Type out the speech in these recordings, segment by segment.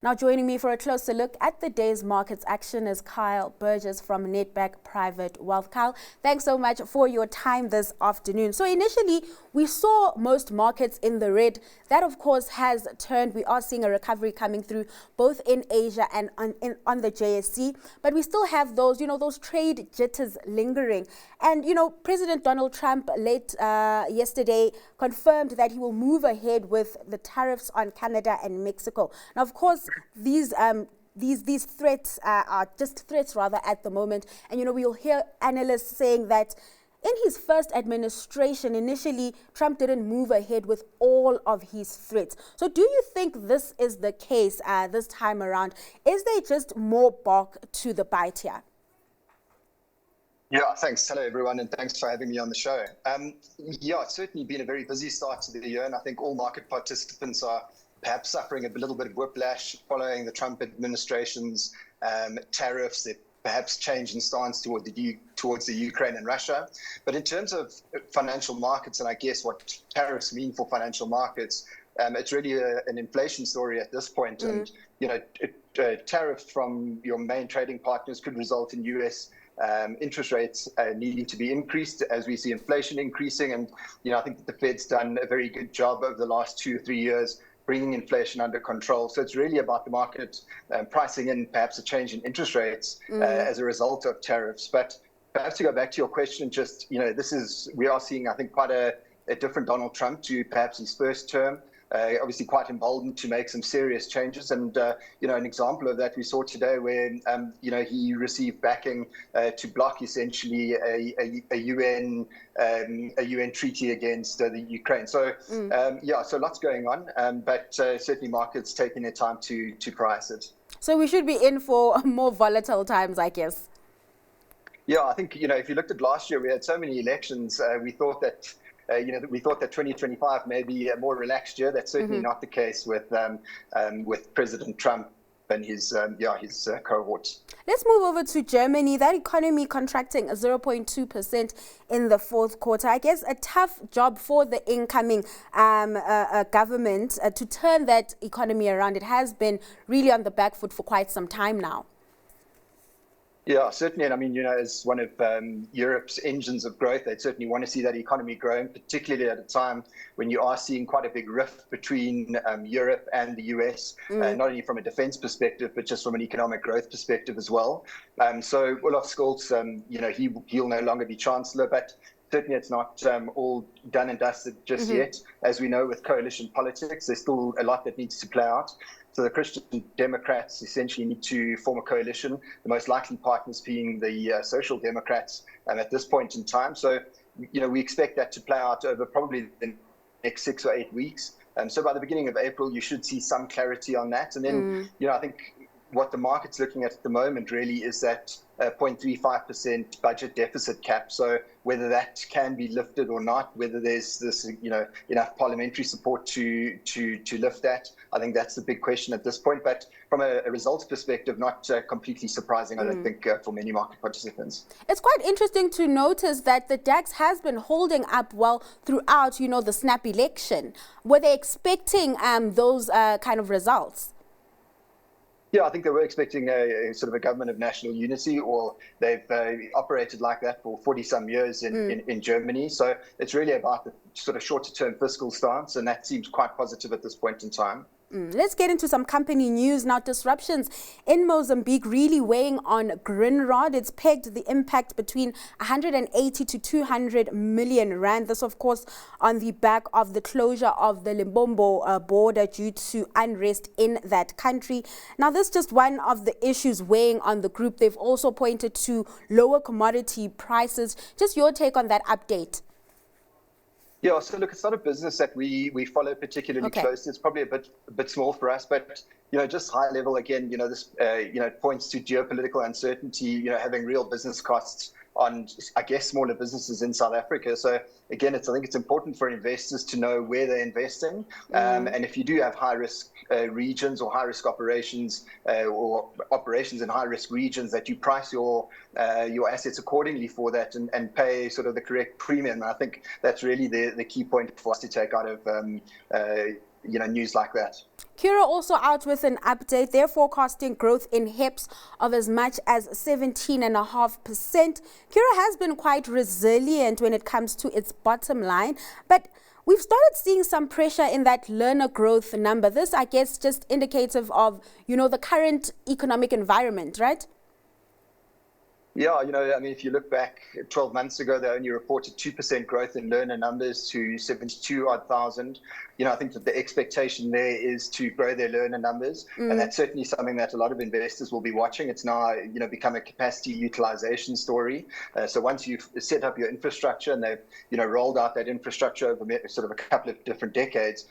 Now joining me for a closer look at the day's markets action is Kyle Burgess from Nedbank Private Wealth. Kyle, thanks so much for your time this afternoon. So initially, we saw most markets in the red. That, of course, has turned. We are seeing a recovery coming through both in Asia and on the JSE. But we still have those trade jitters lingering. And, President Donald Trump late yesterday confirmed that he will move ahead with the tariffs on Canada and Mexico. Now, of course, these threats are just threats rather at the moment. And, we'll hear analysts saying that in his first administration, initially, Trump didn't move ahead with all of his threats. So do you think this is the case this time around? Is there just more bark to the bite here? Yeah, thanks. Hello, everyone, and thanks for having me on the show. It's certainly been a very busy start to the year, and I think all market participants are perhaps suffering a little bit of whiplash following the Trump administration's tariffs, that perhaps change in stance towards the Ukraine and Russia. But in terms of financial markets, and I guess what tariffs mean for financial markets, it's really an inflation story at this point. Mm-hmm. And, tariffs from your main trading partners could result in U.S. Interest rates needing to be increased as we see inflation increasing. And, I think that the Fed's done a very good job over the last 2 or 3 years bringing inflation under control. So it's really about the market pricing in perhaps a change in interest rates as a result of tariffs. But perhaps to go back to your question, we are seeing, I think, quite a different Donald Trump to perhaps his first term. Obviously quite emboldened to make some serious changes. And, an example of that we saw today where, he received backing to block essentially a UN treaty against the Ukraine. So, so lots going on, but certainly markets taking their time to price it. So we should be in for more volatile times, I guess. Yeah, I think, if you looked at last year, we had so many elections. We thought that 2025 may be a more relaxed year. That's certainly not the case with President Trump and his cohorts. Let's move over to Germany. That economy contracting 0.2% in the fourth quarter. I guess a tough job for the incoming government to turn that economy around. It has been really on the back foot for quite some time now. Yeah, certainly. And I mean, as one of Europe's engines of growth, they'd certainly want to see that economy growing, particularly at a time when you are seeing quite a big rift between Europe and the US, not only from a defense perspective, but just from an economic growth perspective as well. So Olaf Scholz, he'll no longer be chancellor, but certainly it's not all done and dusted just yet. As we know, with coalition politics, there's still a lot that needs to play out. So the Christian Democrats essentially need to form a coalition, the most likely partners being the Social Democrats at this point in time. So, we expect that to play out over probably the next 6 or 8 weeks. So by the beginning of April, you should see some clarity on that. And then, I think what the market's looking at the moment really is that 0.35% budget deficit cap. So whether that can be lifted or not, whether there's this, enough parliamentary support to lift that, I think that's the big question at this point. But from a results perspective, not completely surprising, I don't think, for many market participants. It's quite interesting to notice that the DAX has been holding up well throughout, the snap election. Were they expecting those kind of results? Yeah, I think they were expecting a sort of a government of national unity, or they've operated like that for 40-some years in Germany. So it's really about the sort of shorter-term fiscal stance, and that seems quite positive at this point in time. Let's get into some company news now. Disruptions in Mozambique really weighing on Grindrod. It's pegged the impact between 180 to 200 million rand. This, of course, on the back of the closure of the Limpopo border due to unrest in that country. Now, this is just one of the issues weighing on the group. They've also pointed to lower commodity prices. Just your take on that update. Yeah, so look, it's not a business that we follow particularly closely. It's probably a bit small for us, but just high level again. This it points to geopolitical uncertainty. Having real business costs on, I guess, smaller businesses in South Africa. So again, I think it's important for investors to know where they're investing, and if you do have high risk regions or high risk operations or operations in high risk regions, that you price your assets accordingly for that and pay sort of the correct premium. I think that's really the key point for us to take out of news like that. Cura also out with an update. They're forecasting growth in HEPS of as much as 17.5%. Cura has been quite resilient when it comes to its bottom line, but we've started seeing some pressure in that learner growth number. This, I guess, just indicative of, the current economic environment, right? Yeah, I mean, if you look back 12 months ago, they only reported 2% growth in learner numbers to 72,000. I think that the expectation there is to grow their learner numbers. And that's certainly something that a lot of investors will be watching. It's now, become a capacity utilization story. So once you've set up your infrastructure and they've, rolled out that infrastructure over sort of a couple of different decades,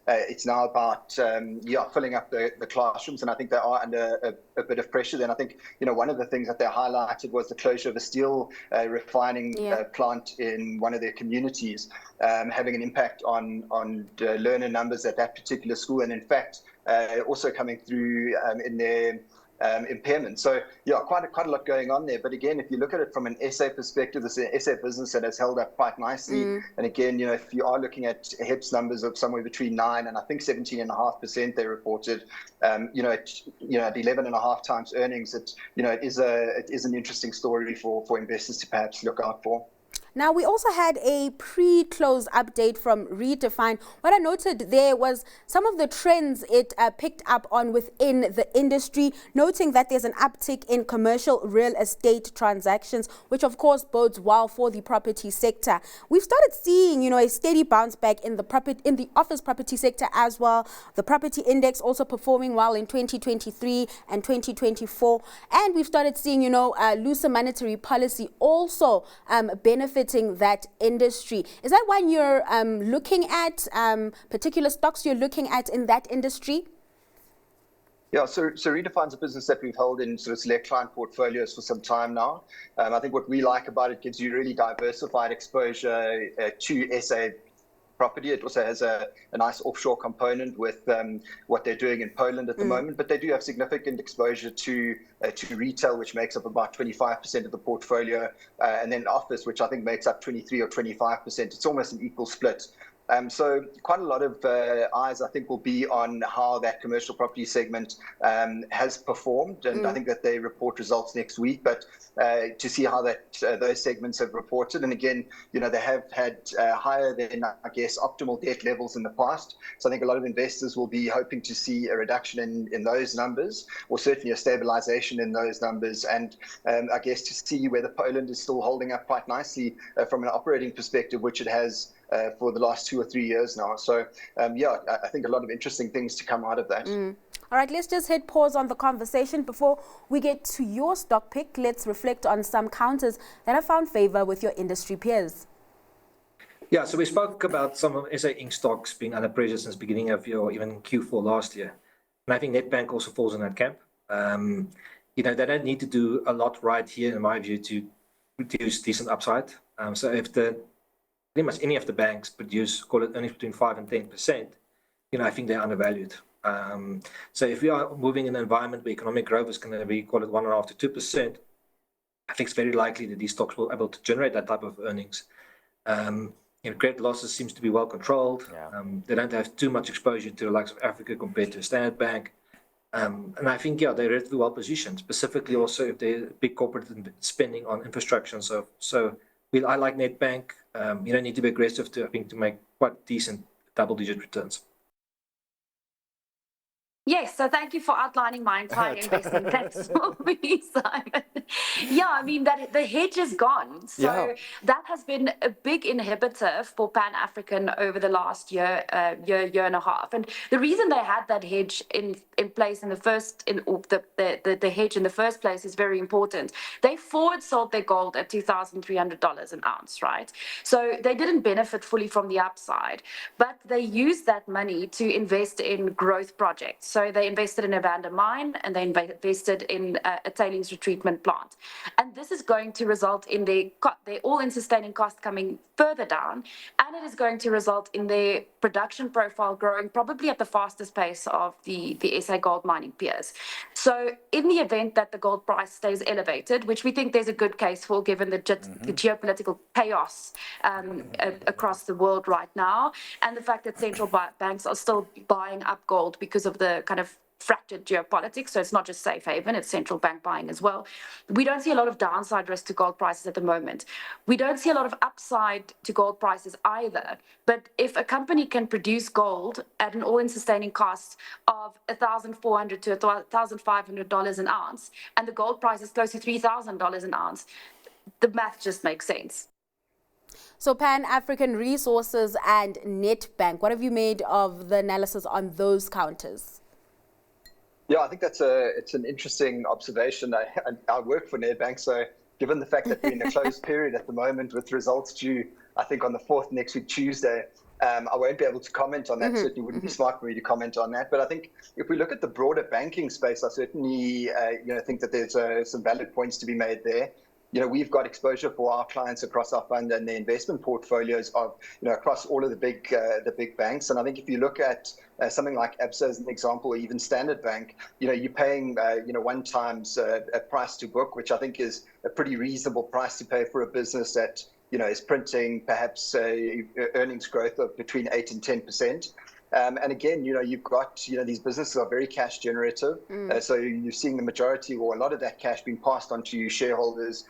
it's now about, filling up the classrooms. And I think they are under a bit of pressure. Then I think, one of the things that they highlighted was the closure of a steel refining plant in one of their communities, having an impact on learner numbers at that particular school, and in fact also coming through in their impairment. So quite a lot going on there. But again, if you look at it from an SA perspective, this is an SA business that has held up quite nicely. And again, if you are looking at HEPS numbers of somewhere between 9 and I think 17.5% they reported, at 11.5 times earnings, it is an interesting story for investors to perhaps look out for. Now, we also had a pre-close update from Redefine. What I noted there was some of the trends it picked up on within the industry, noting that there's an uptick in commercial real estate transactions, which of course bodes well for the property sector. We've started seeing, a steady bounce back in the office property sector as well. The property index also performing well in 2023 and 2024. And we've started seeing, looser monetary policy also benefiting that industry. Is that one you're looking at, particular stocks you're looking at in that industry? Yeah, so Redefine's a business that we've held in sort of select client portfolios for some time now. I think what we like about it gives you really diversified exposure to SA property. It also has a nice offshore component with what they're doing in Poland at the moment, but they do have significant exposure to retail, which makes up about 25% of the portfolio, and then office, which I think makes up 23 or 25%. It's almost an equal split. So quite a lot of eyes, I think, will be on how that commercial property segment has performed. And I think that they report results next week, but to see how those segments have reported. And again, they have had higher than, I guess, optimal debt levels in the past. So I think a lot of investors will be hoping to see a reduction in those numbers, or certainly a stabilization in those numbers. And I guess to see whether Poland is still holding up quite nicely from an operating perspective, which it has for the last 2 or 3 years now. So, I think a lot of interesting things to come out of that. All right, let's just hit pause on the conversation. Before we get to your stock pick, let's reflect on some counters that have found favor with your industry peers. Yeah, so we spoke about some of SA Inc. stocks being under pressure since beginning of year or even Q4 last year. And I think Nedbank also falls in that camp. They don't need to do a lot right here, in my view, to produce decent upside. So if pretty much any of the banks produce, call it earnings between 5 and 10%, I think they're undervalued. So if we are moving in an environment where economic growth is going to be, call it 1.5 to 2%, I think it's very likely that these stocks will be able to generate that type of earnings. Credit losses seems to be well controlled. They don't have too much exposure to the likes of Africa compared to a Standard Bank. And I think, they're relatively well positioned, specifically also if they're big corporate spending on infrastructure. So I like Nedbank. You don't need to be aggressive to make quite decent double-digit returns. Yes, so thank you for outlining my entire investment plan for me, Simon. I mean, that the hedge is gone. So that has been a big inhibitor for Pan-African over the last year and a half. And the reason they had that hedge in place the hedge in the first place is very important. They forward sold their gold at $2,300 an ounce, right? So they didn't benefit fully from the upside, but they used that money to invest in growth projects. So So they invested in a Evander mine, and they invested in a tailings retreatment plant. And this is going to result in their all-in sustaining cost coming further down, and it is going to result in their production profile growing probably at the fastest pace of the SA gold mining peers. So in the event that the gold price stays elevated, which we think there's a good case for given the geopolitical chaos across the world right now, and the fact that central banks are still buying up gold because of the kind of fractured geopolitics. So it's not just safe haven, it's central bank buying as well. We don't see a lot of downside risk to gold prices at the moment. We don't see a lot of upside to gold prices either. But if a company can produce gold at an all-in sustaining cost of $1,400 to $1,500 an ounce, and the gold price is close to $3,000 an ounce, the math just makes sense. So Pan-African Resources and Nedbank, what have you made of the analysis on those counters? Yeah, I think it's an interesting observation. I work for Nedbank, so given the fact that we're in a closed period at the moment with results due, I think, on the 4th next week, Tuesday, I won't be able to comment on that. Certainly wouldn't be smart for me to comment on that. But I think if we look at the broader banking space, I certainly think that there's some valid points to be made there. We've got exposure for our clients across our fund and the investment portfolios of, across all of the big banks. And I think if you look at something like ABSA as an example, or even Standard Bank, you're paying, 1 times a price to book, which I think is a pretty reasonable price to pay for a business that, is printing perhaps earnings growth of between 8 and 10%. And again, you've got, these businesses are very cash generative. So you're seeing the majority or a lot of that cash being passed on to shareholders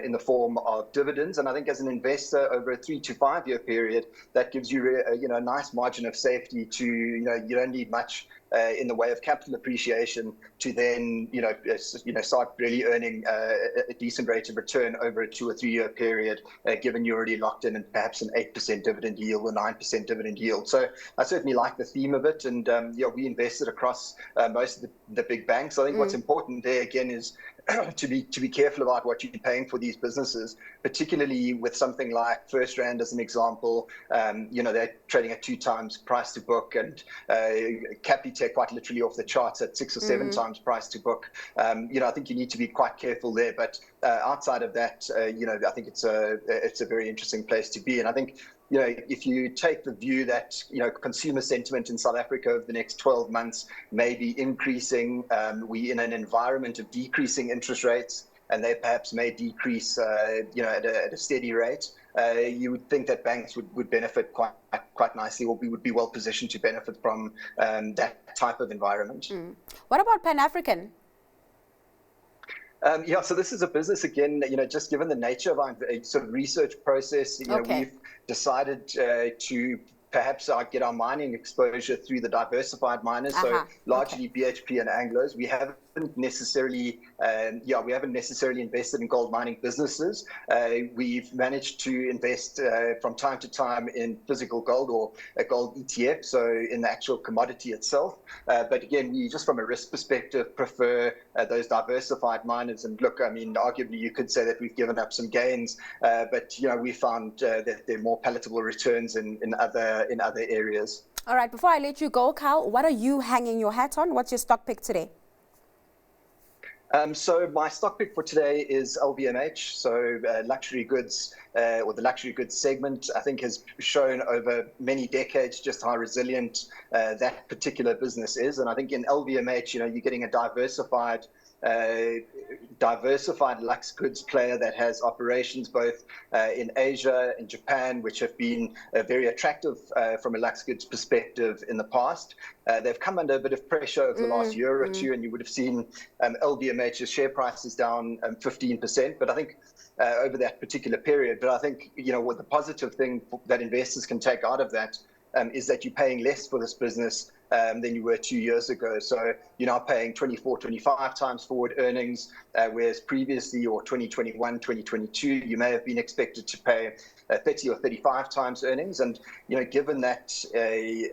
in the form of dividends. And I think as an investor over a 3 to 5 year period, that gives you a nice margin of safety to, you don't need much in the way of capital appreciation to then, start really earning a decent rate of return over a 2 or 3 year period, given you're already locked in and perhaps an 8% dividend yield or 9% dividend yield. So I certainly like the theme of it. And we invested across most of the big banks. I think what's important there again is to be careful about what you're paying for these businesses, particularly with something like First Rand as an example. They're trading at 2 times price to book, and Capitec quite literally off the charts at 6 or 7 times price to book. I think you need to be quite careful there. But outside of that, I think it's a very interesting place to be. And I think, if you take the view that, consumer sentiment in South Africa over the next 12 months may be increasing, we in an environment of decreasing interest rates, and they perhaps may decrease, at a steady rate, you would think that banks would benefit quite nicely, or we would be well positioned to benefit from that type of environment. What about Pan-African? So this is a business, again, just given the nature of our sort of research process, we've decided to perhaps get our mining exposure through the diversified miners, so largely BHP and Anglos. We haven't necessarily, invested in gold mining businesses. We've managed to invest from time to time in physical gold or a gold ETF, so in the actual commodity itself. But again, we just from a risk perspective prefer those diversified miners. And look, I mean, arguably you could say that we've given up some gains, but we found that there are more palatable returns in other areas. All right, before I let you go, Kyle, what are you hanging your hat on? What's your stock pick today? So my stock pick for today is LVMH. So luxury goods, or the luxury goods segment, I think has shown over many decades just how resilient that particular business is. And I think in LVMH, you're getting a diversified lux goods player that has operations both in Asia and Japan, which have been very attractive from a lux goods perspective in the past. They've come under a bit of pressure over the last year or two, and you would have seen LVMH's share price is down 15%. But I think over that particular period, but I think what the positive thing that investors can take out of that is that you're paying less for this business than you were 2 years ago. So you're now paying 24, 25 times forward earnings, whereas previously, or 2021, 2022, you may have been expected to pay 30 or 35 times earnings. And, given that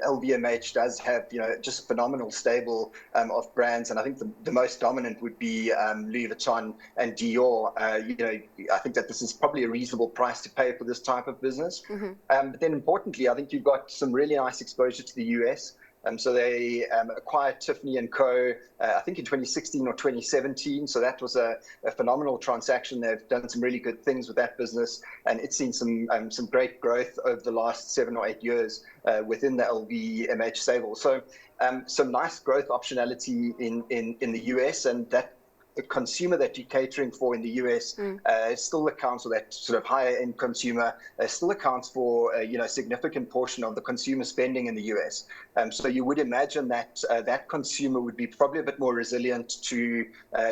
LVMH does have, just a phenomenal stable of brands, and I think the most dominant would be Louis Vuitton and Dior, I think that this is probably a reasonable price to pay for this type of business. But then importantly, I think you've got some really nice exposure to the US. So they acquired Tiffany & Co., I think in 2016 or 2017. So that was a phenomenal transaction. They've done some really good things with that business, and it's seen some great growth over the last 7 or 8 years within the LVMH stable. So some nice growth optionality in the US, and that the consumer that you're catering for in the US still accounts for that sort of higher end consumer, still accounts for a significant portion of the consumer spending in the US. So you would imagine that that consumer would be probably a bit more resilient to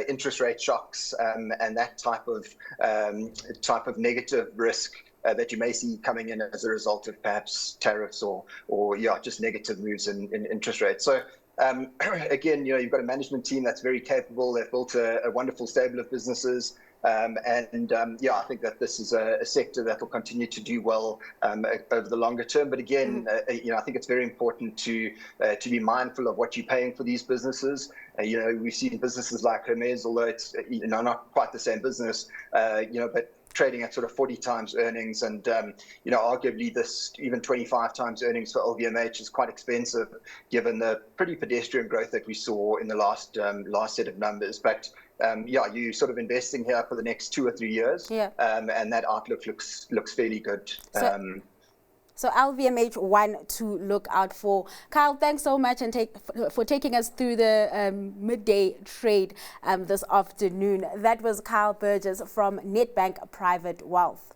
interest rate shocks and that type of negative risk that you may see coming in as a result of perhaps tariffs or just negative moves in interest rates. So again, you've got a management team that's very capable. They've built a wonderful stable of businesses. I think that this is a sector that will continue to do well over the longer term. But again, I think it's very important to be mindful of what you're paying for these businesses. We've seen businesses like Hermes, although it's not quite the same business, but trading at sort of 40 times earnings, and arguably this even 25 times earnings for LVMH is quite expensive given the pretty pedestrian growth that we saw in the last set of numbers. But you're sort of investing here for the next 2 or 3 years, and that outlook looks fairly good. So LVMH one to look out for. Kyle, thanks so much for taking us through the midday trade this afternoon. That was Kyle Burgess from Nedbank Private Wealth.